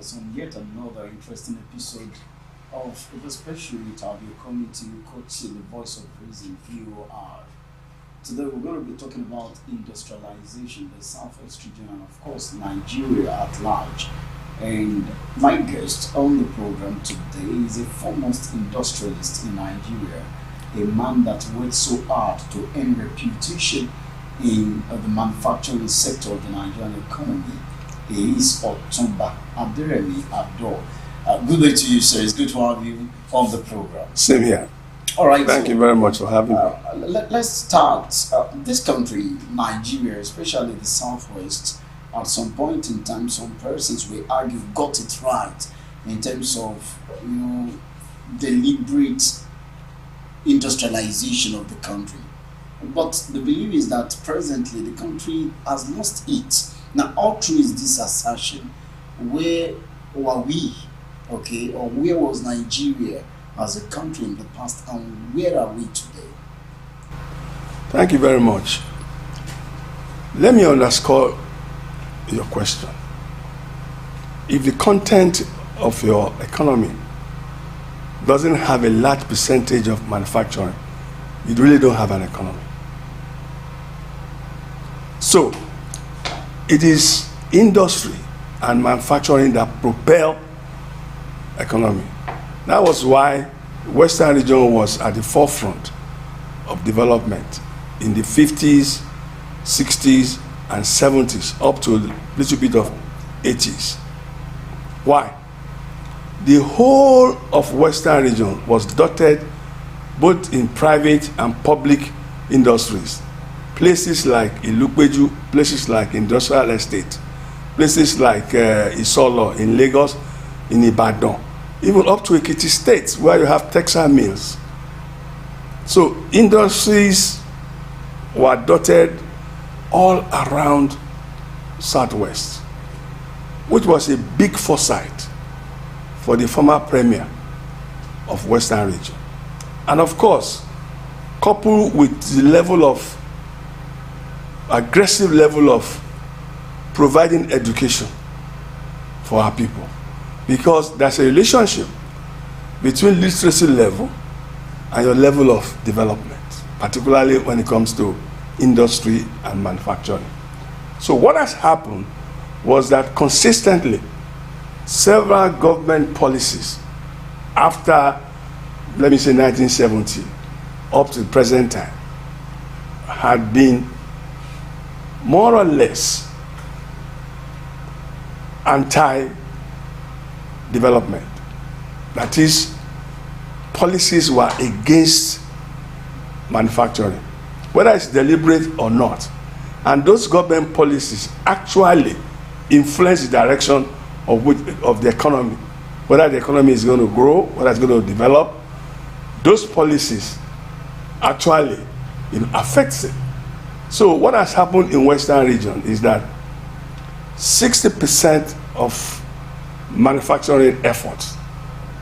viewers on yet another interesting episode of the special interview coming to you, Coach, the voice of reason, VOR. Today we're going to be talking about industrialization, the Southwest region, and of course Nigeria at large. And my guest on the program today is a foremost industrialist in Nigeria, a man that worked so hard to earn reputation in the manufacturing sector of the Nigerian economy. He is Otumba Aderemi Ado. Good day to you, sir. It's good to have you on the program. Same here. All right. Thank you very much for having me. Let's start. This country, Nigeria, especially the Southwest, at some point in time, some persons will argue got it right in terms of deliberate industrialization of the country. But the belief is that presently the country has lost it. Now, how true is this assertion? Where were we, okay, or where was Nigeria as a country in the past, and where are we today? Thank you very much. Let me underscore your question. If the content of your economy doesn't have a large percentage of manufacturing, you really don't have an economy. So, it is industry and manufacturing that propel economy. That was why Western region was at the forefront of development in the 50s, 60s, and 70s, up to a little bit of 80s. Why? The whole of Western region was dotted both in private and public industries. Places like Ilupeju, places like Industrial Estate, places like Isolo in Lagos, in Ibadan, even up to Ekiti State, where you have textile mills. So industries were dotted all around Southwest, which was a big foresight for the former premier of Western region. And of course, coupled with the level of aggressive level of providing education for our people, because there's a relationship between literacy level and your level of development, particularly when it comes to industry and manufacturing. So what has happened was that consistently several government policies after, let me say, 1970 up to the present time had been more or less anti-development. That is, policies were against manufacturing, whether it's deliberate or not. And those government policies actually influence the direction of the economy, whether the economy is going to grow, whether it's going to develop. Those policies actually affect it. So what has happened in Western region is that 60% of manufacturing efforts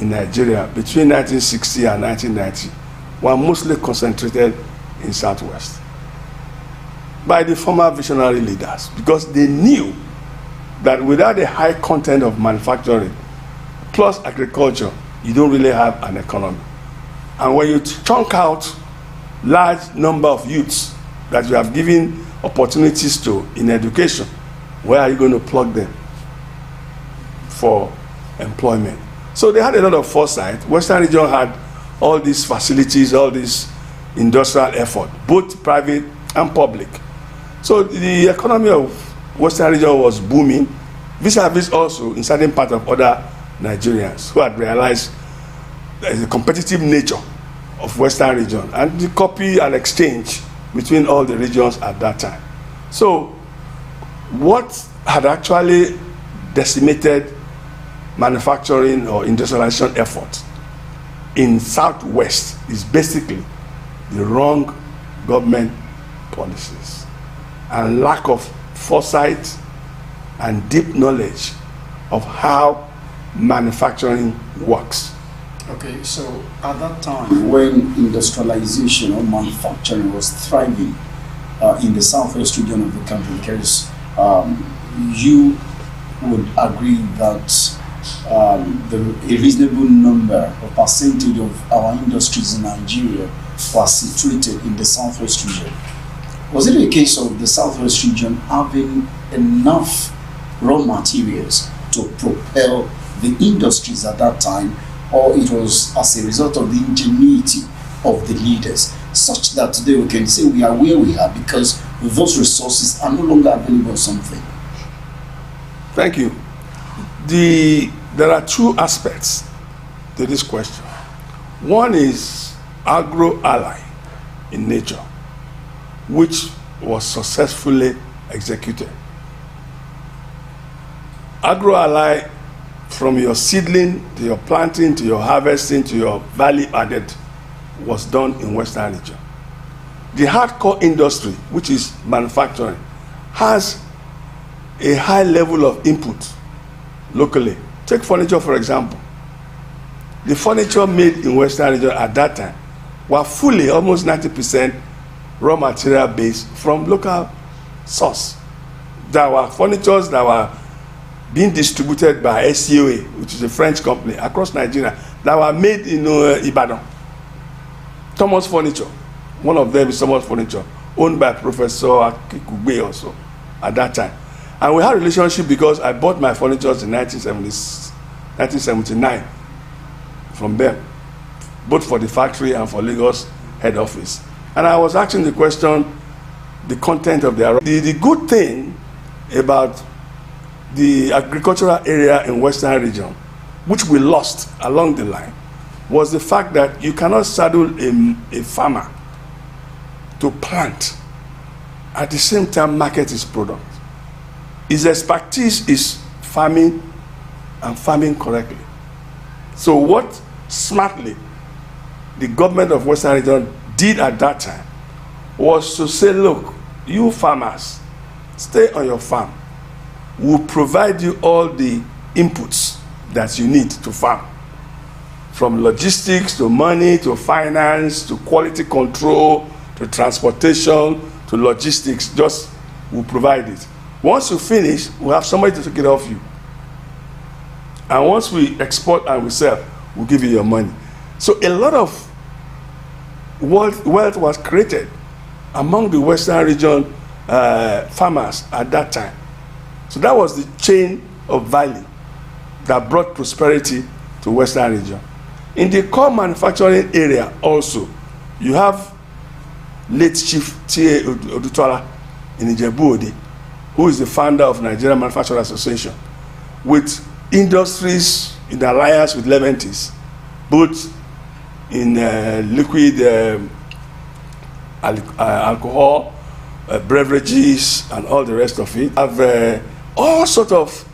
in Nigeria between 1960 and 1990 were mostly concentrated in Southwest by the former visionary leaders, because they knew that without a high content of manufacturing plus agriculture, you don't really have an economy. And when you chunk out large number of youths that you have given opportunities to in education, where are you going to plug them for employment? So they had a lot of foresight. Western region had all these facilities, all this industrial effort, both private and public. So the economy of Western region was booming, vis-a-vis also in certain parts of other Nigerians who had realized the competitive nature of Western region and the copy and exchange between all the regions at that time. So what had actually decimated manufacturing or industrialization efforts in Southwest is basically the wrong government policies and lack of foresight and deep knowledge of how manufacturing works. Okay, so at that time when industrialization or manufacturing was thriving in the Southwest region of the country, because you would agree that a reasonable number or percentage of our industries in Nigeria were situated in the southwest region. Was it a case of the southwest region having enough raw materials to propel the industries at that time, or it was as a result of the ingenuity of the leaders, such that today we can say we are where we are because those resources are no longer available or something? Thank you. There are two aspects to this question. One is agro-ally in nature, which was successfully executed. Agro-ally, from your seedling to your planting to your harvesting to your value added, was done in Western region. The hardcore industry, which is manufacturing, has a high level of input locally. Take furniture, for example. The furniture made in Western region at that time were fully, almost 90% raw material based from local source. There were furnitures that were being distributed by SCOA, which is a French company, across Nigeria, that were made in Ibadan. Thomas Furniture, one of them is Thomas Furniture, owned by Professor Akikugbe also at that time. And we had a relationship because I bought my furniture in 1979 from them, both for the factory and for Lagos head office. And I was asking the question, the content of their... The good thing about the agricultural area in Western region, which we lost along the line, was the fact that you cannot saddle a farmer to plant at the same time market his product. His expertise is farming and farming correctly. So what smartly the government of Western region did at that time was to say, look, you farmers, stay on your farm. We'll provide you all the inputs that you need to farm, from logistics to money to finance to quality control to transportation to logistics. Just we'll provide it. Once you finish, we'll have somebody to take it off you. And once we export and we sell, we'll give you your money. So a lot of wealth was created among the Western region farmers at that time. So that was the chain of value that brought prosperity to Western region. In the core manufacturing area also, you have late Chief T.A. Odutola in Ijebu-Ode, who is the founder of Nigerian Manufacturers Association, with industries in alliance with Leventis, both in liquid alcohol, beverages, and all the rest of it. Have all sorts of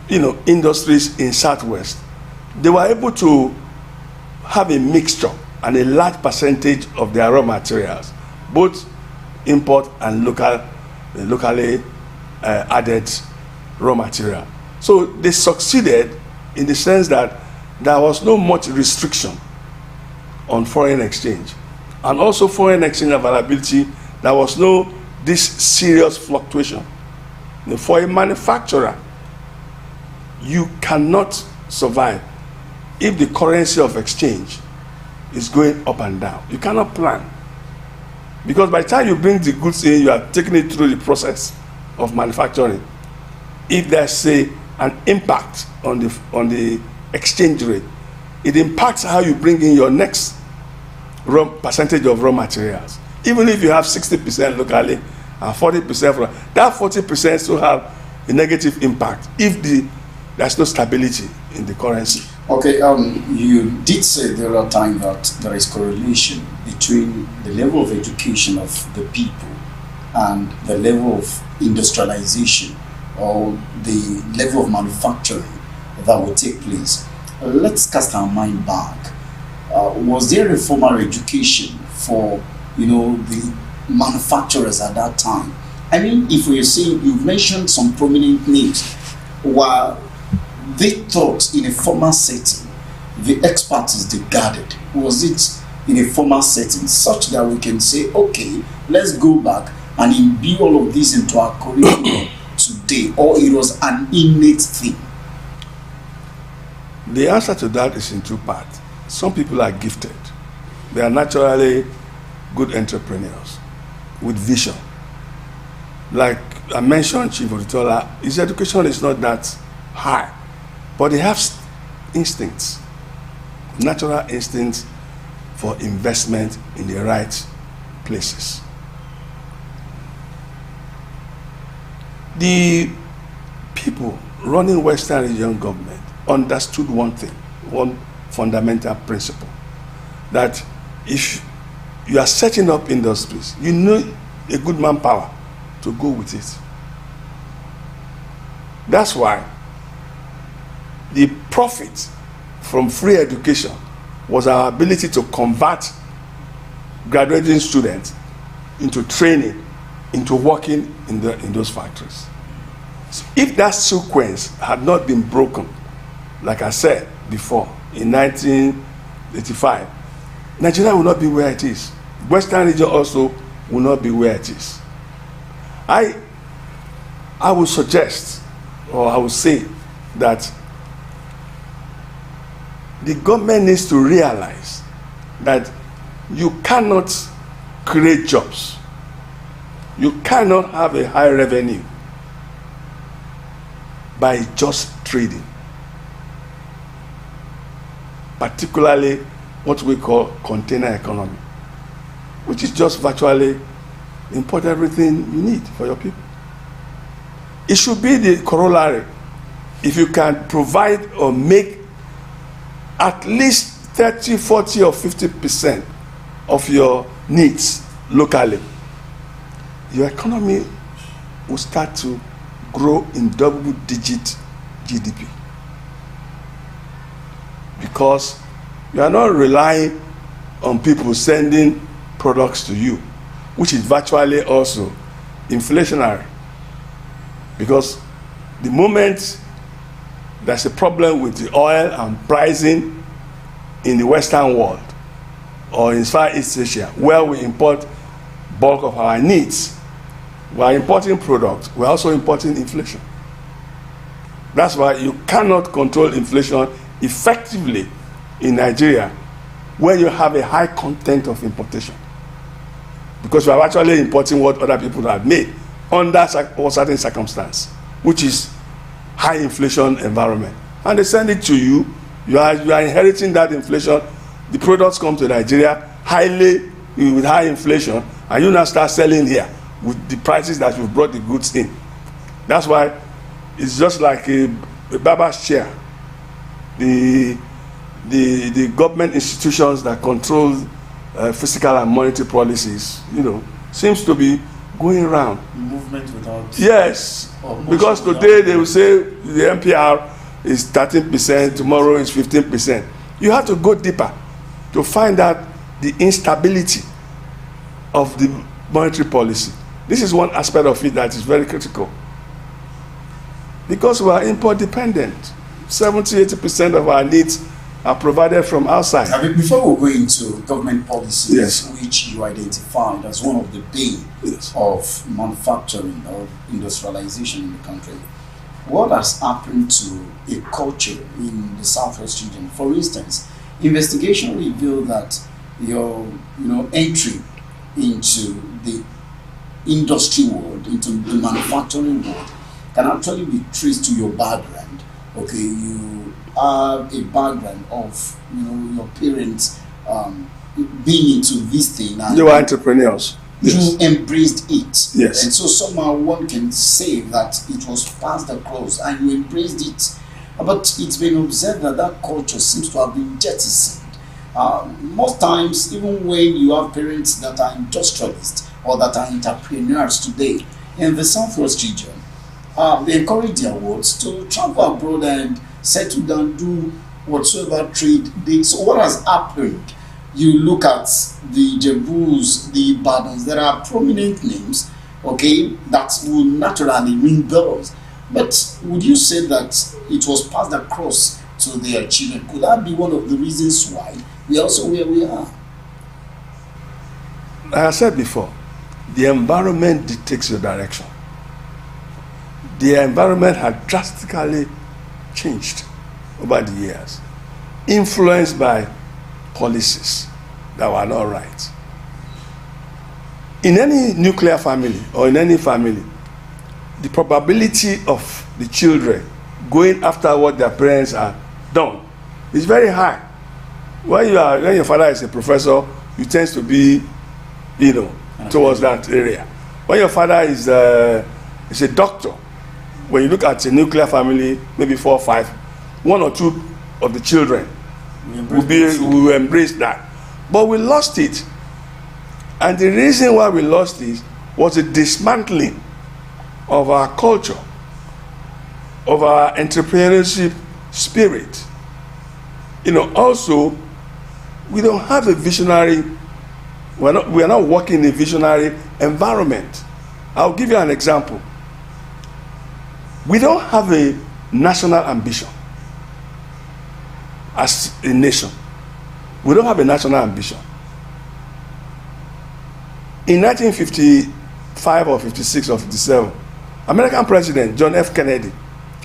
industries in Southwest. They were able to have a mixture and a large percentage of their raw materials, both import and locally added raw material. So they succeeded in the sense that there was no much restriction on foreign exchange, and also foreign exchange availability. There was no this serious fluctuation. For a manufacturer, you cannot survive if the currency of exchange is going up and down. You cannot plan, because by the time you bring the goods in, you are taking it through the process of manufacturing. If there's an impact on the exchange rate, it impacts how you bring in your next percentage of raw materials. Even if you have 60% locally and 40% from that, 40% still have a negative impact if there's no stability in the currency. Okay, you did say the other time that there is correlation between the level of education of the people and the level of industrialization or the level of manufacturing that will take place. Let's cast our mind back. Was there a formal education for the manufacturers at that time? I mean, if we are saying, you've mentioned some prominent names, while they taught in a formal setting, the expertise they gathered, was it in a formal setting such that we can say, okay, let's go back and imbue all of this into our curriculum today, or it was an innate thing? The answer to that is in two parts. Some people are gifted. They are naturally good entrepreneurs with vision. Like I mentioned, Chief Odutola, his education is not that high, but he has instincts, natural instincts for investment in the right places. The people running Western Region government understood one thing, one fundamental principle, that if you are setting up industries, you need a good manpower to go with it. That's why the profit from free education was our ability to convert graduating students into training, into working in those factories. So if that sequence had not been broken, like I said before, in 1985, Nigeria will not be where it is. Western region also will not be where it is. I would suggest, or I would say, that the government needs to realize that you cannot create jobs. You cannot have a high revenue by just trading. Particularly what we call container economy, which is just virtually import everything you need for your people. It should be the corollary. If you can provide or make at least 30, 40, or 50% of your needs locally, your economy will start to grow in double-digit GDP. Because you are not relying on people sending products to you, which is virtually also inflationary. Because the moment there's a problem with the oil and pricing in the Western world or in Far East Asia, where we import bulk of our needs, we are importing products, we are also importing inflation. That's why you cannot control inflation effectively in Nigeria when you have a high content of importation, because you are actually importing what other people have made under certain circumstance, which is high inflation environment, and they send it to you. You are inheriting that inflation. The products come to Nigeria with high inflation, and you now start selling here with the prices that you brought the goods in. That's why it's just like a barber's chair. The government institutions that control fiscal and monetary policies, seems to be going around. Movement without. Yes, because today they will say the MPR is 13%, tomorrow is 15%. You have to go deeper to find out the instability of the monetary policy. This is one aspect of it that is very critical. Because we are import dependent. 70-80% of our needs are provided from outside. I mean, before we go into government policies, yes, which you identified as one of the bane yes, of manufacturing or industrialization in the country, what has happened to a culture in the Southwest region? For instance, investigation revealed that your entry into the industry world, into the manufacturing world, can actually be traced to your background. Okay, you have a background of your parents being into this thing, and they were entrepreneurs. Yes. You embraced it. Yes. And so somehow one can say that it was passed across and you embraced it. But it's been observed that that culture seems to have been jettisoned. Most times, even when you have parents that are industrialists or that are entrepreneurs today in the Southwest region, they encourage their wards to travel abroad and settle down, do whatsoever trade they. So what has happened? You look at the Jebus, the Badans, there are prominent names, okay, that will naturally ring bells. But would you say that it was passed across to their children? Could that be one of the reasons why we are also where we are? Like I said before, the environment dictates your direction. The environment had drastically changed over the years, influenced by policies that were not right. In any nuclear family or in any family, the probability of the children going after what their parents have done is very high. When your father is a professor, you tend to be, towards that area. When your father is a doctor, when you look at a nuclear family, maybe 4 or 5, 1 or 2 of the children will embrace that. But we lost it. And the reason why we lost it was a dismantling of our culture, of our entrepreneurship spirit. Also, we don't have a visionary, we are not working in a visionary environment. I'll give you an example. We don't have a national ambition as a nation. We don't have a national ambition. In 1955 or 56 or 57, American President John F. Kennedy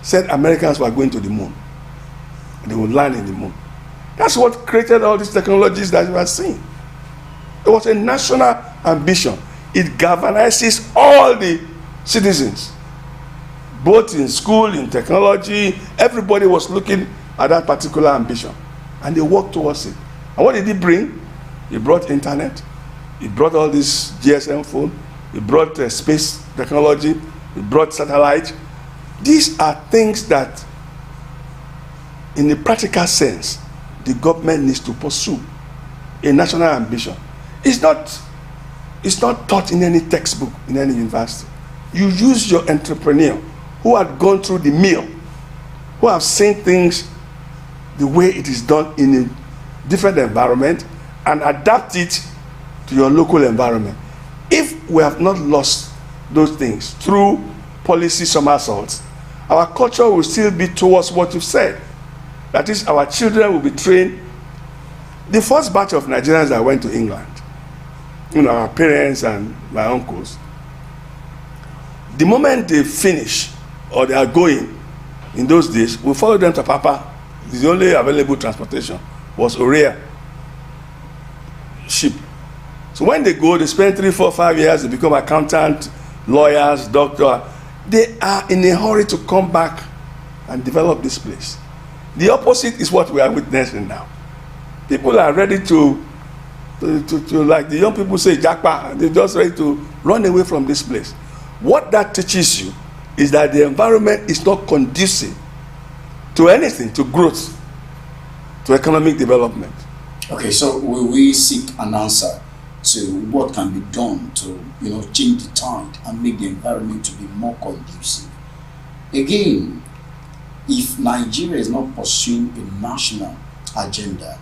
said Americans were going to the moon. They would land in the moon. That's what created all these technologies that you are seeing. It was a national ambition. It galvanizes all the citizens, both in school, in technology. Everybody was looking at that particular ambition, and they worked towards it. And what did he bring? He brought internet. He brought all this GSM phone. He brought space technology. He brought satellite. These are things that, in a practical sense, the government needs to pursue. A national ambition. It's not taught in any textbook in any university. You use your entrepreneur who had gone through the mill, who have seen things the way it is done in a different environment, and adapt it to your local environment. If we have not lost those things through policy somersaults, our culture will still be towards what you've said. That is, our children will be trained. The first batch of Nigerians that went to England, our parents and my uncles, the moment they finish or they are going in those days, we follow them to Papa. The only available transportation was Orea ship. So when they go, they spend 3, 4, 5 years, they become accountant, lawyers, doctor. They are in a hurry to come back and develop this place. The opposite is what we are witnessing now. People are ready to like the young people say, Jackpa, they're just ready to run away from this place. What that teaches you is that the environment is not conducive to anything, to growth, to economic development. Okay, so will we seek an answer to what can be done to, change the tide and make the environment to be more conducive? Again, if Nigeria is not pursuing a national agenda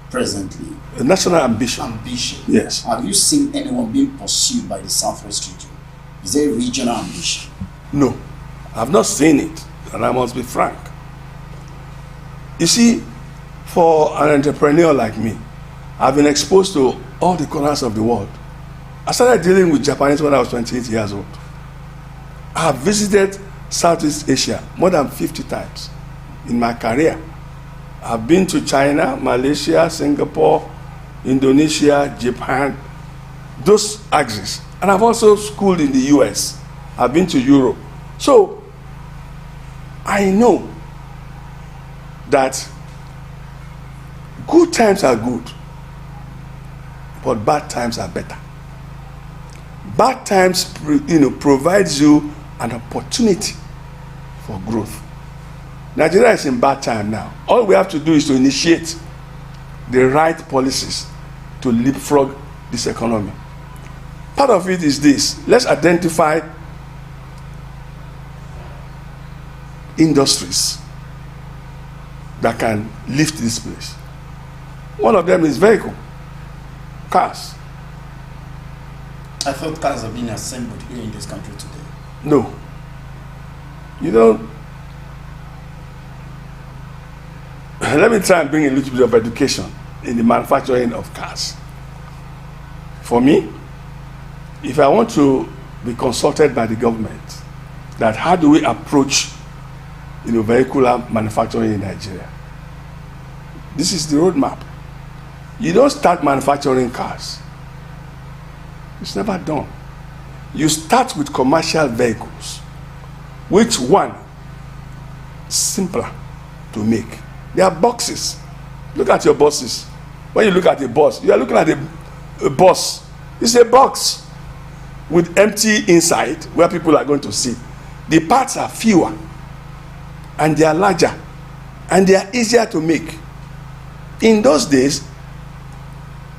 presently, a national ambition. Yes. Have you seen anyone being pursued by the Southwest region? Is there a regional ambition? No, I've not seen it, and I must be frank. You see, for an entrepreneur like me, I've been exposed to all the corners of the world. I started dealing with Japanese when I was 28 years old. I have visited Southeast Asia more than 50 times in my career. I've been to China, Malaysia, Singapore, Indonesia, Japan, those axes. And I've also schooled in the US. I've been to Europe. So I know that good times are good, but bad times are better. Bad times, provides you an opportunity for growth. Nigeria is in bad time now. All we have to do is to initiate the right policies to leapfrog this economy. Part of it is this: let's identify industries that can lift this place. One of them is vehicle, cars. I thought cars are being assembled here in this country today. No. Let me try and bring a little bit of education in the manufacturing of cars. For me, if I want to be consulted by the government, that how do we approach vehicular manufacturing in Nigeria, This is the roadmap. You don't start manufacturing cars. It's never done. You start with commercial vehicles. Which one is simpler to make? They are boxes. Look at your buses. When you look at a bus, you are looking at a bus. It's a box with empty inside where people are going to sit. The parts are fewer and they are larger and they are easier to make. In those days,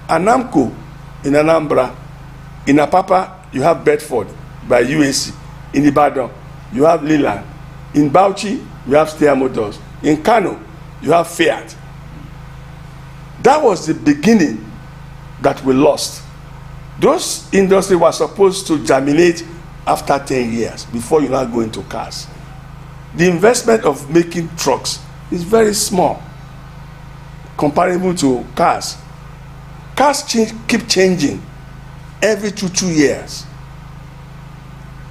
Anamco in Anambra, in Apapa, you have Bedford by UAC. In Ibadan, you have Leland. In Bauchi, you have Steyr Motors. In Kano, you have Fiat. That was the beginning that we lost. Those industries were supposed to germinate after 10 years before you now go into cars. The investment of making trucks is very small comparable to cars. Cars keep changing every 2 years.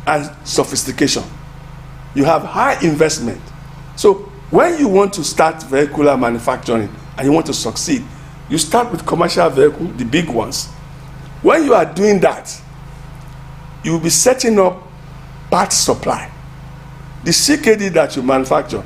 And sophistication. You have high investment. So when you want to start vehicular manufacturing and you want to succeed, you start with commercial vehicles, the big ones. When you are doing that, you will be setting up part supply. The CKD that you manufacture